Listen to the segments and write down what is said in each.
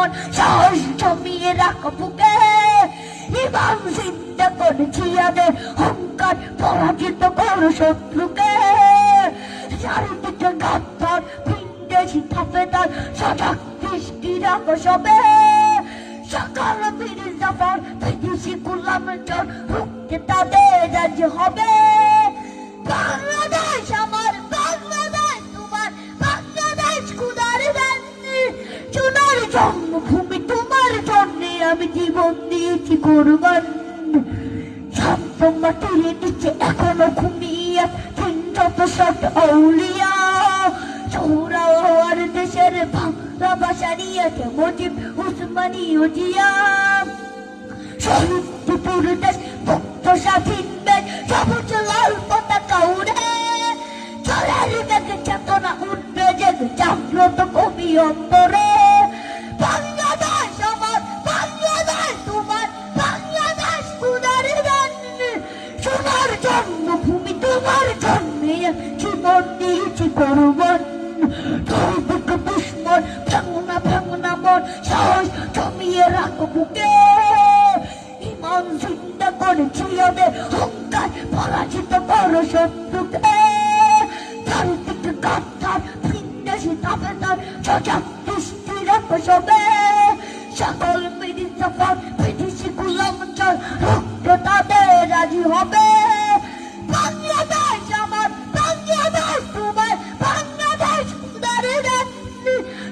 মন সাহস জমিয়ে রাখো বুকে। ইমাম জিন্দা করেছি আদের অহংকার, পরাজিত করো শত্রুকে। চারিদিকে গাদ্দার ভিন্দেশি থাপেদার, সজাগ দৃষ্টি রাখো সবে। সকাল বীর জাফর বিদেশি গোলাম চোর, রুখতে তাদের রাজি হবে। বাংলাদেশ আমার, বাংলাদেশ তোমার, বাংলাদেশ খুদার দান। সোনার জন্মভূমি তোমার জন্যে আমি জীবন দিয়েছি কোরবান। শান্ত মাটির নিচে এখনো ঘুমিয়ে যত সব আউলিয়া। চৌরা হওয়ার দেশের বাংলা ভাষা নিয়েছে মুজিব, উসমানী ও জিয়া। শহীদ দুপুর দেশ, ভক্ত স্বাধীন দেশ, সবুজ লাল পতাকা উড়ে। চলের বেগে চেতনা উঠবে জেগে, জাগ্রত কবি অন্তরে। বাংলাদেশ আমার, বাংলাদেশ তোমার, বাংলাদেশ খুদার দান। সোনার জন্মভূমি তোমার জন্মে জীবন দিয়েছি কোরবান। তোর বুকে দুশ্মন ভাঙনা ভাঙনা মন, সাহস জমিয়ে রাখো বুকে। ইমান জিন্দা করেছি ওদের অহংকার, পরাজিত করো শত্রুকে। চারিদিকে গাদ্দার ভিন্দেশি তাবেদার, সজাগ দৃষ্টি রাখো সবে। সকল বীর জাফর বিদেশি গোলাম চোর, রক্ত তাদের রাজি হবে। বাংলাদেশ আমার, বাংলাদেশ তোমার, বাংলাদেশ খুদার দান।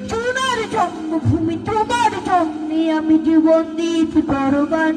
সোনার জন্মভূমি তোমার জন্যে আমি জীবন দিয়েছি কোরবান।